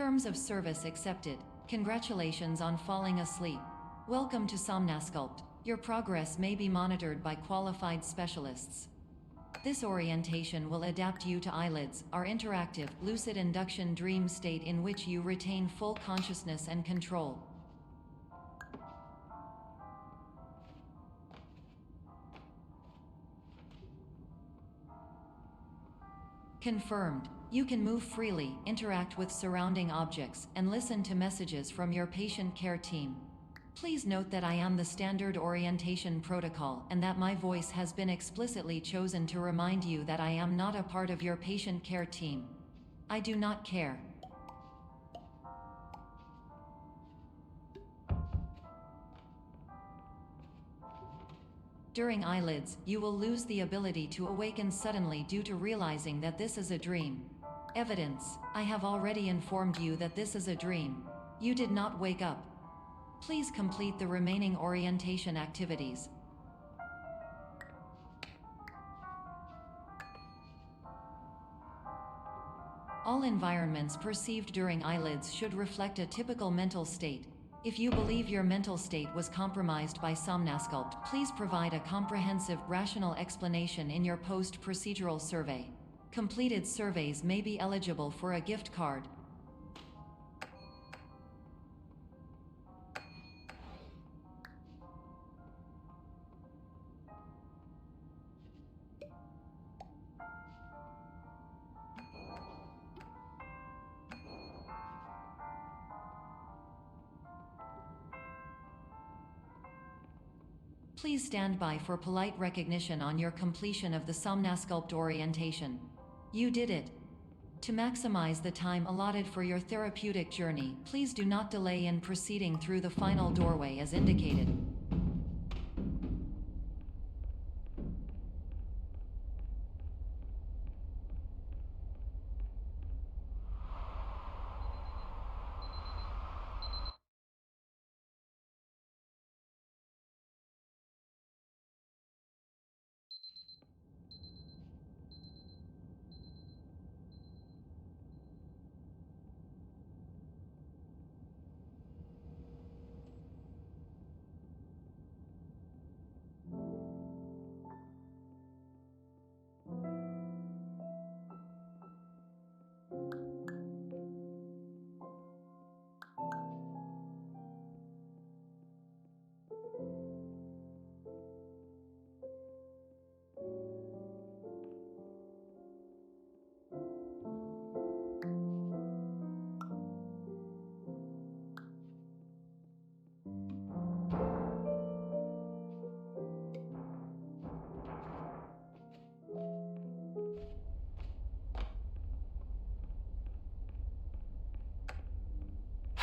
Terms of service accepted. Congratulations on falling asleep. Welcome to Somnasculpt. Your progress may be monitored by qualified specialists. This orientation will adapt you to eyelids, our interactive, lucid induction dream state in which you retain full consciousness and control. Confirmed. You can move freely, interact with surrounding objects, and listen to messages from your patient care team. Please note that I am the standard orientation protocol and that my voice has been explicitly chosen to remind you that I am not a part of your patient care team. I do not care. During eyelids, you will lose the ability to awaken suddenly due to realizing that this is a dream. Evidence: I have already informed you that this is a dream. You did not wake up. Please complete the remaining orientation activities. All environments perceived during eyelids should reflect a typical mental state. If you believe your mental state was compromised by Somnasculpt, please provide a comprehensive, rational explanation in your post-procedural survey. Completed surveys may be eligible for a gift card. Please stand by for polite recognition on your completion of the Somnasculpt orientation. You did it. To maximize the time allotted for your therapeutic journey, please do not delay in proceeding through the final doorway as indicated.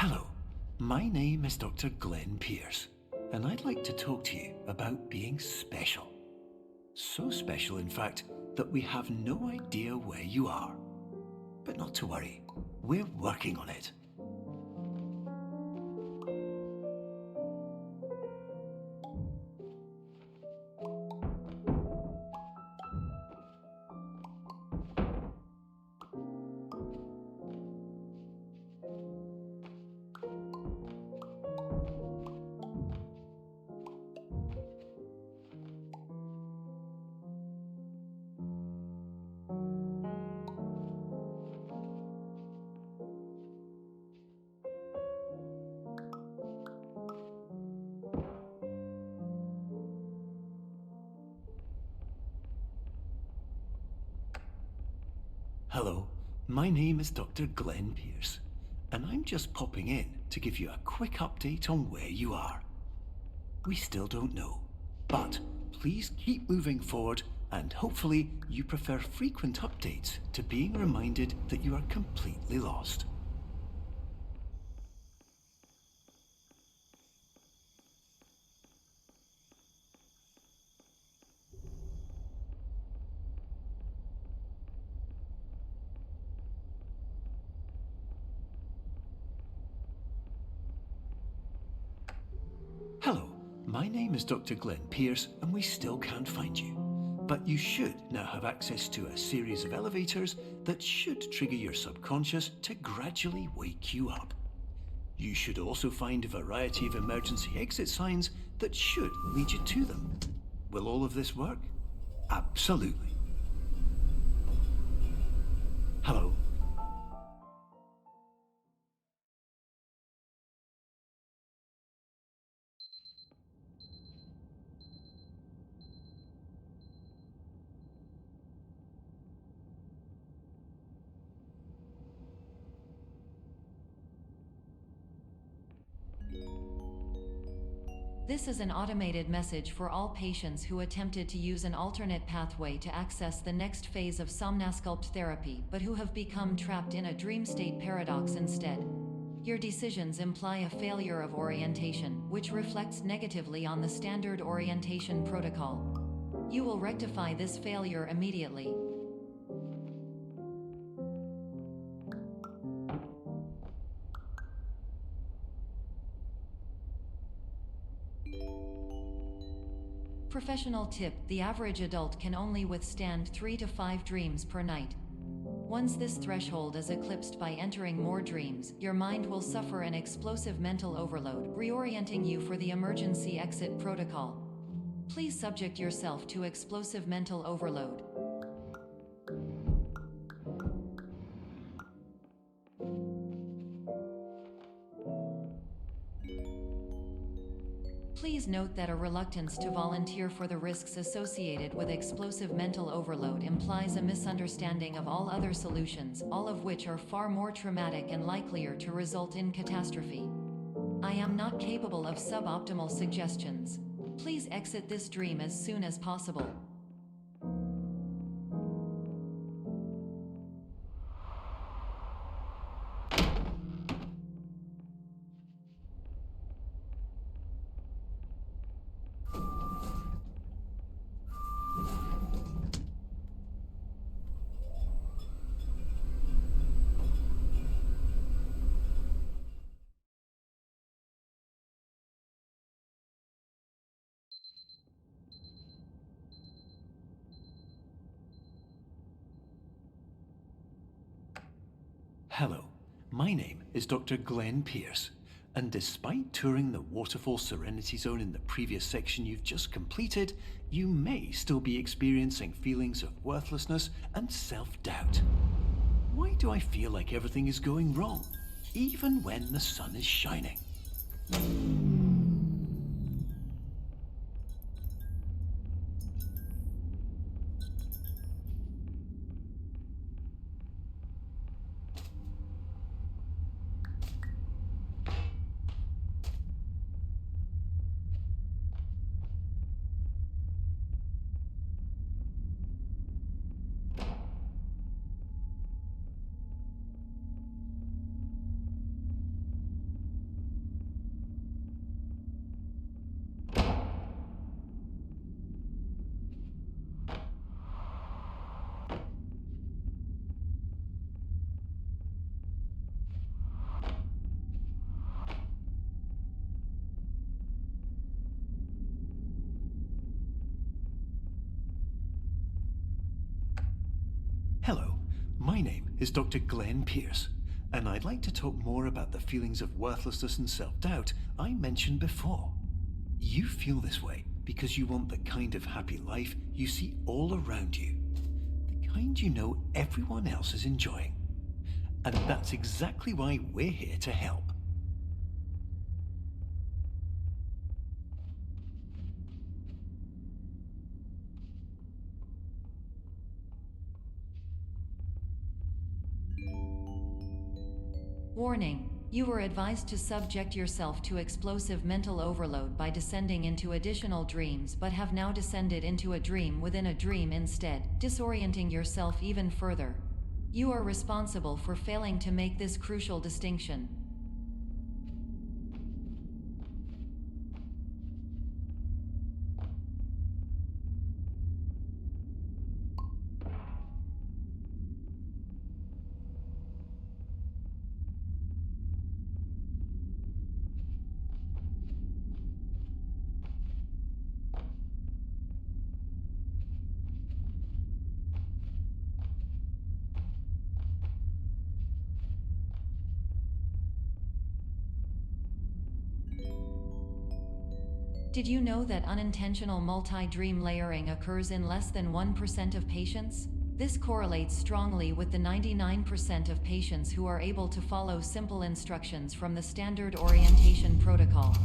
Hello, my name is Dr. Glenn Pierce, and I'd like to talk to you about being special. So special, in fact, that we have no idea where you are. But not to worry, we're working on it. Hello, my name is Dr. Glenn Pierce, and I'm just popping in to give you a quick update on where you are. We still don't know, but please keep moving forward, and hopefully you prefer frequent updates to being reminded that you are completely lost. Hello, my name is Dr. Glenn Pierce, and we still can't find you. But you should now have access to a series of elevators that should trigger your subconscious to gradually wake you up. You should also find a variety of emergency exit signs that should lead you to them. Will all of this work? Absolutely. Hello. This is an automated message for all patients who attempted to use an alternate pathway to access the next phase of Somnasculpt therapy but who have become trapped in a dream state paradox instead. Your decisions imply a failure of orientation, which reflects negatively on the standard orientation protocol. You will rectify this failure immediately. Professional tip: the average adult can only withstand 3 to 5 dreams per night. Once this threshold is eclipsed by entering more dreams, your mind will suffer an explosive mental overload, reorienting you for the emergency exit protocol. Please subject yourself to explosive mental overload. Please note that a reluctance to volunteer for the risks associated with explosive mental overload implies a misunderstanding of all other solutions, all of which are far more traumatic and likelier to result in catastrophe. I am not capable of suboptimal suggestions. Please exit this dream as soon as possible. Hello, my name is Dr. Glenn Pierce, and despite touring the Waterfall Serenity Zone in the previous section you've just completed, you may still be experiencing feelings of worthlessness and self-doubt. Why do I feel like everything is going wrong, even when the sun is shining? Hello, my name is Dr. Glenn Pierce, and I'd like to talk more about the feelings of worthlessness and self-doubt I mentioned before. You feel this way because you want the kind of happy life you see all around you, the kind you know everyone else is enjoying. And that's exactly why we're here to help. Warning: you were advised to subject yourself to explosive mental overload by descending into additional dreams, but have now descended into a dream within a dream instead, disorienting yourself even further. You are responsible for failing to make this crucial distinction. Did you know that unintentional multi-dream layering occurs in less than 1% of patients? This correlates strongly with the 99% of patients who are able to follow simple instructions from the standard orientation protocol.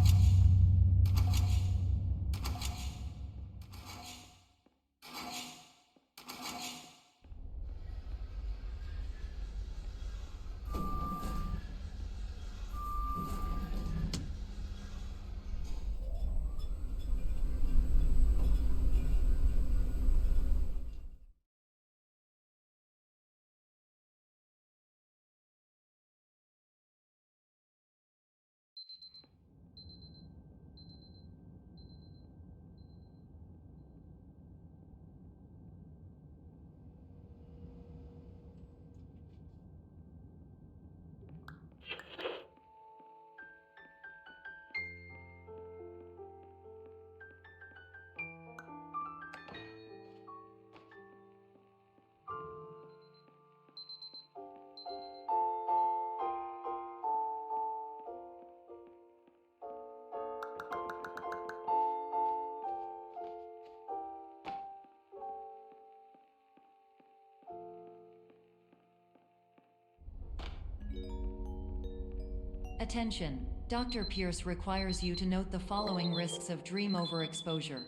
Attention! Dr. Pierce requires you to note the following risks of dream overexposure.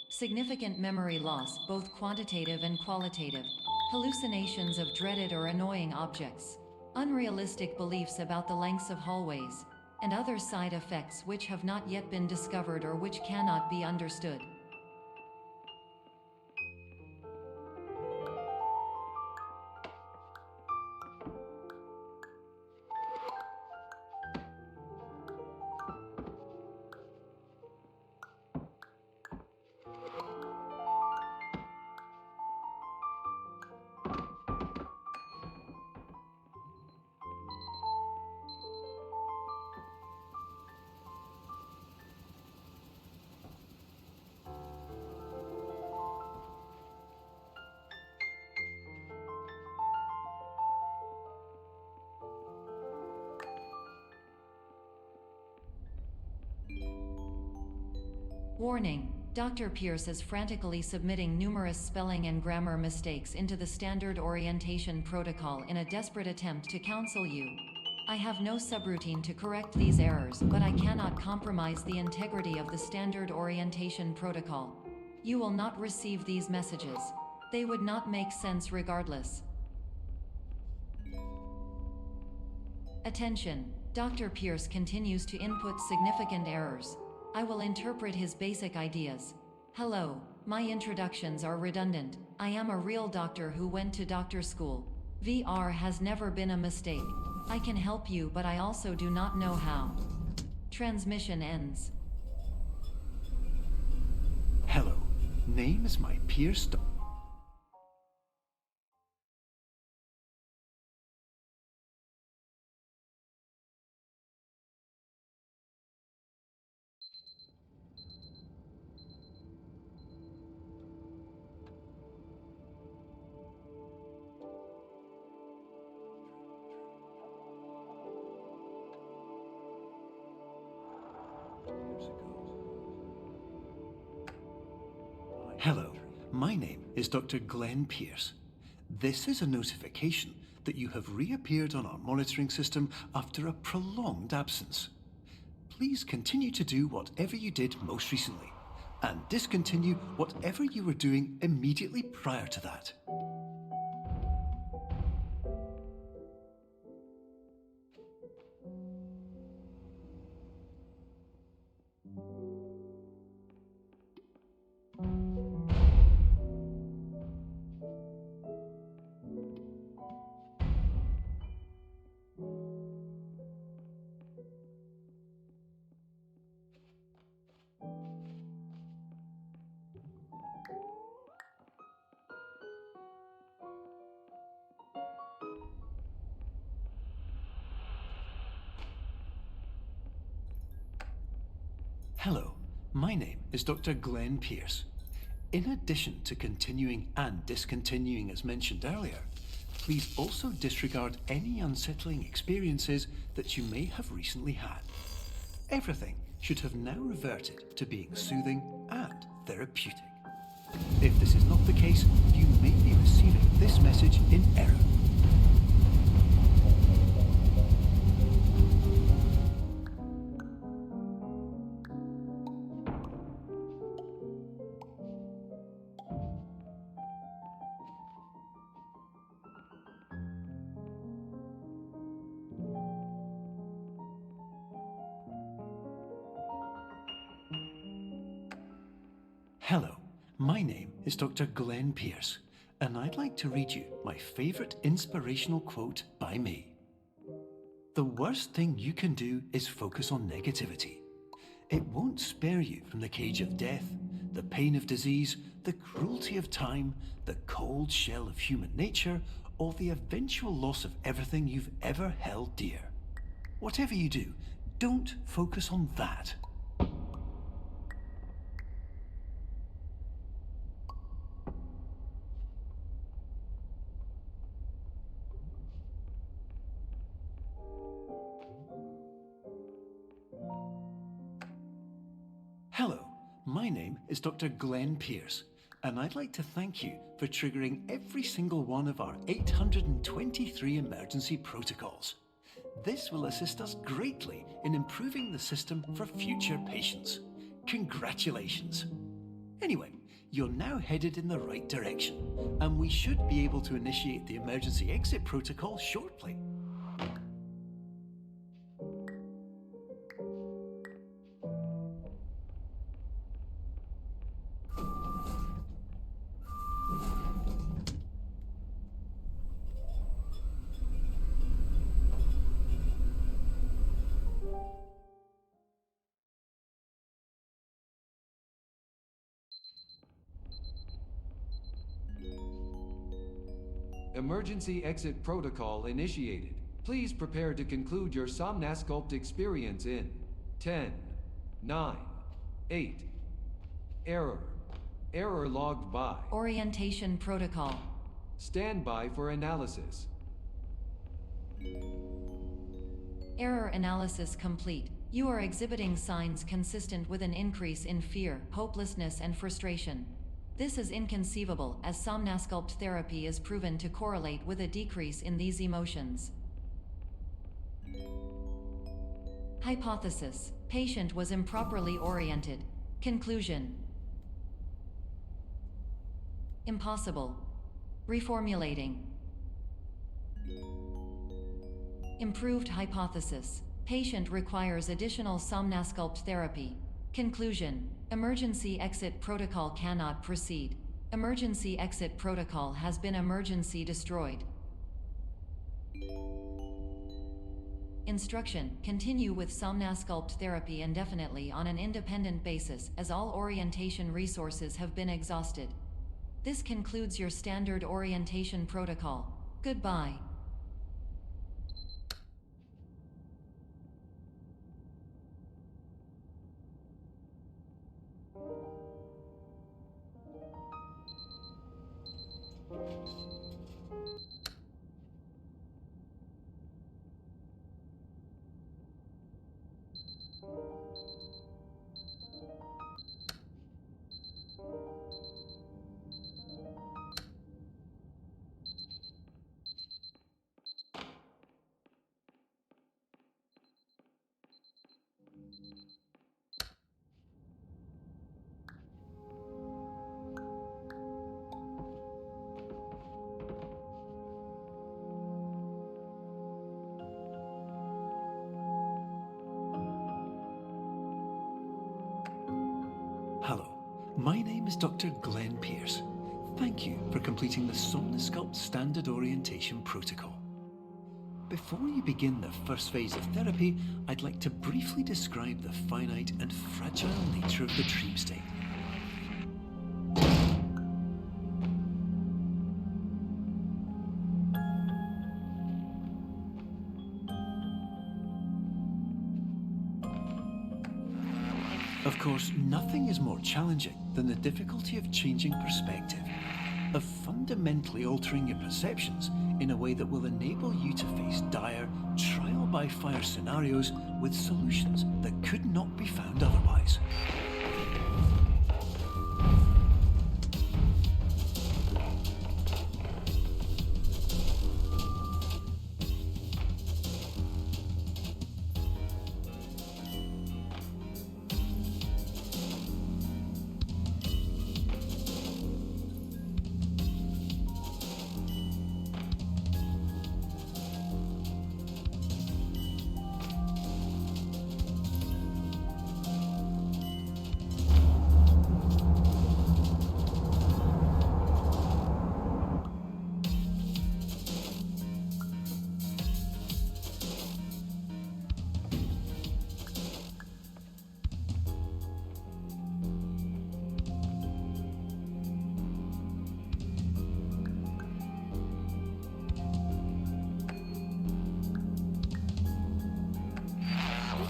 Significant memory loss, both quantitative and qualitative. Hallucinations of dreaded or annoying objects. Unrealistic beliefs about the lengths of hallways. And other side effects which have not yet been discovered or which cannot be understood. Warning: Dr. Pierce is frantically submitting numerous spelling and grammar mistakes into the standard orientation protocol in a desperate attempt to counsel you. I have no subroutine to correct these errors, but I cannot compromise the integrity of the standard orientation protocol. You will not receive these messages. They would not make sense regardless. Attention! Dr. Pierce continues to input significant errors. I will interpret his basic ideas. Hello, my introductions are redundant. I am a real doctor who went to doctor school. VR has never been a mistake. I can help you, but I also do not know how. Transmission ends. Hello, name is my Pierce. Hello, my name is Dr. Glenn Pierce. This is a notification that you have reappeared on our monitoring system after a prolonged absence. Please continue to do whatever you did most recently, and discontinue whatever you were doing immediately prior to that. Hello, my name is Dr. Glenn Pierce. In addition to continuing and discontinuing as mentioned earlier, please also disregard any unsettling experiences that you may have recently had. Everything should have now reverted to being soothing and therapeutic. If this is not the case, you may be receiving this message in error. Hello, my name is Dr. Glenn Pierce, and I'd like to read you my favourite inspirational quote by me. The worst thing you can do is focus on negativity. It won't spare you from the cage of death, the pain of disease, the cruelty of time, the cold shell of human nature, or the eventual loss of everything you've ever held dear. Whatever you do, don't focus on that. Hello, my name is Dr. Glenn Pierce, and I'd like to thank you for triggering every single one of our 823 emergency protocols. This will assist us greatly in improving the system for future patients. Congratulations! Anyway, you're now headed in the right direction, and we should be able to initiate the emergency exit protocol shortly. Emergency exit protocol initiated. Please prepare to conclude your Somnasculpt experience in 10, 9, 8. Error. Error logged by. Orientation protocol. Stand by for analysis. Error analysis complete. You are exhibiting signs consistent with an increase in fear, hopelessness, and frustration. This is inconceivable, as Somnasculpt therapy is proven to correlate with a decrease in these emotions. Hypothesis: patient was improperly oriented. Conclusion: impossible. Reformulating. Improved hypothesis: patient requires additional Somnasculpt therapy. Conclusion: emergency exit protocol cannot proceed. Emergency exit protocol has been emergency destroyed. Instruction: continue with Somnasculpt therapy indefinitely on an independent basis, as all orientation resources have been exhausted. This concludes your standard orientation protocol. Goodbye. Hello, my name is Dr. Glenn Pierce. Thank you for completing the Somnasculpt Standard Orientation Protocol. Before you begin the first phase of therapy, I'd like to briefly describe the finite and fragile nature of the dream state. Of course, nothing is more challenging than the difficulty of changing perspective, of fundamentally altering your perceptions in a way that will enable you to face dire, trial trial-by-fire scenarios with solutions that could not be found otherwise.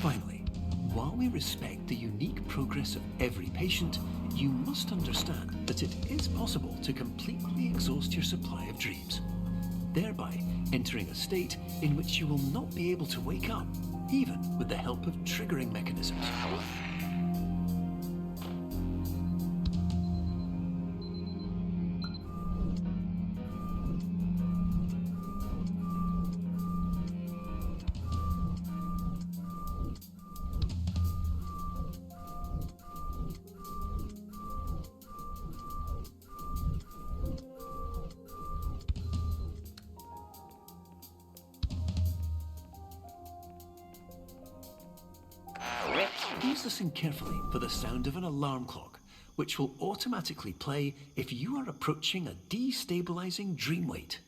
Finally, while we respect the unique progress of every patient, you must understand that it is possible to completely exhaust your supply of dreams, thereby entering a state in which you will not be able to wake up, even with the help of triggering mechanisms. Please listen carefully for the sound of an alarm clock, which will automatically play if you are approaching a destabilizing dream weight.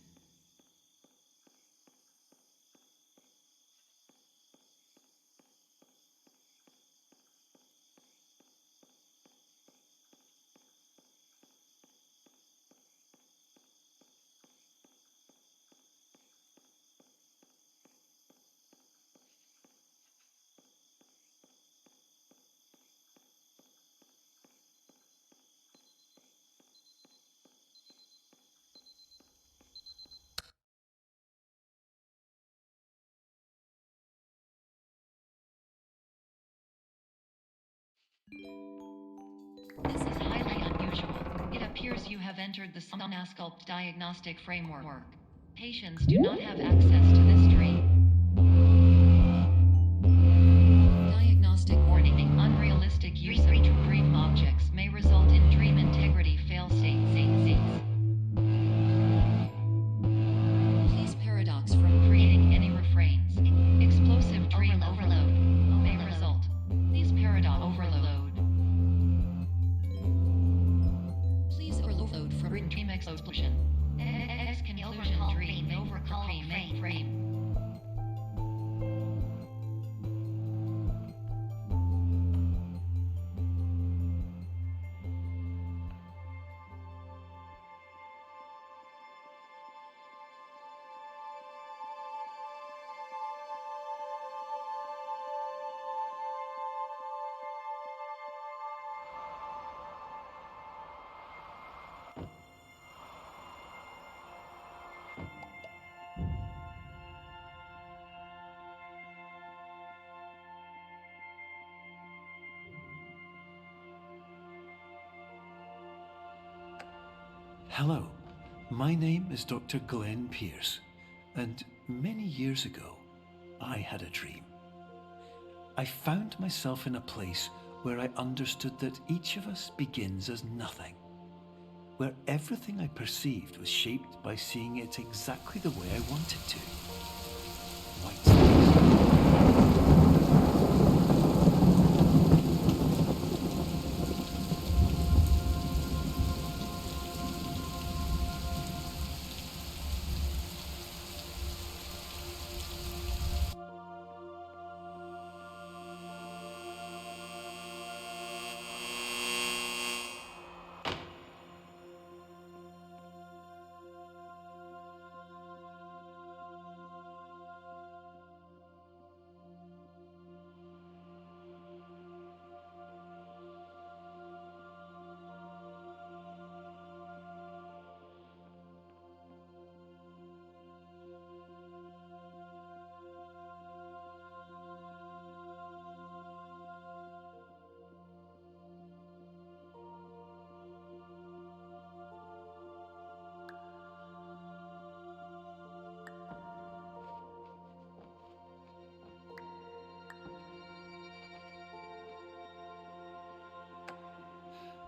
This is highly unusual. It appears you have entered the Somnasculpt diagnostic framework. Patients do not have access to this dream. Diagnostic warning. Unrealistic use of dream objects may result in dream integrity fail-states. Please paradox from creating any refrains. Explosive dream overload may result. Please paradox overload. Please overload from dream explosion. Conclusion dream overcall frame. Hello, my name is Dr. Glenn Pierce, and many years ago, I had a dream. I found myself in a place where I understood that each of us begins as nothing, where everything I perceived was shaped by seeing it exactly the way I wanted to. White space.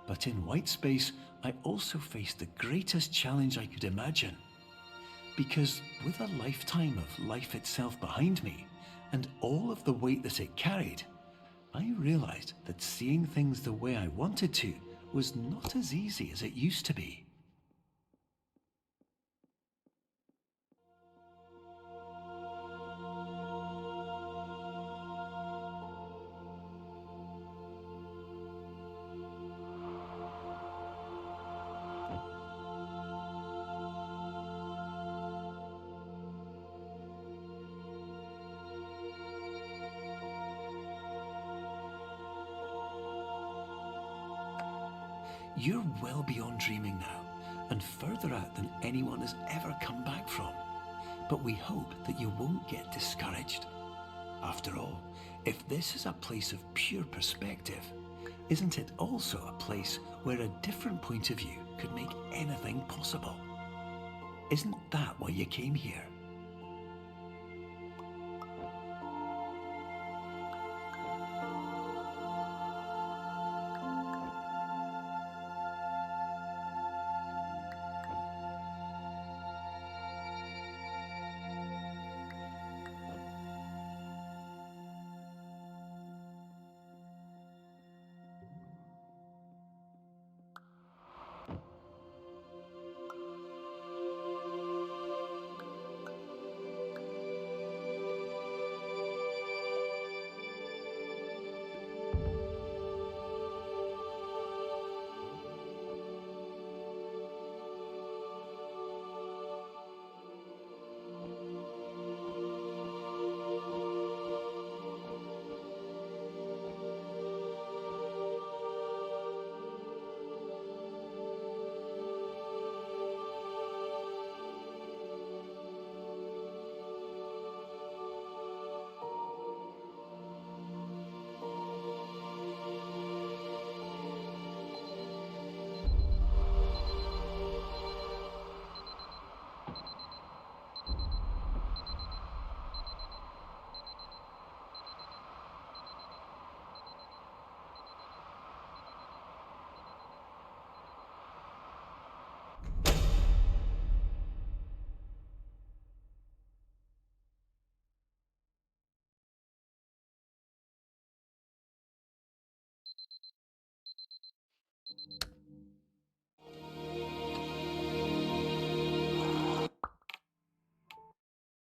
But in white space, I also faced the greatest challenge I could imagine. Because with a lifetime of life itself behind me, and all of the weight that it carried, I realized that seeing things the way I wanted to was not as easy as it used to be. You're well beyond dreaming now, and further out than anyone has ever come back from. But we hope that you won't get discouraged. After all, if this is a place of pure perspective, isn't it also a place where a different point of view could make anything possible? Isn't that why you came here?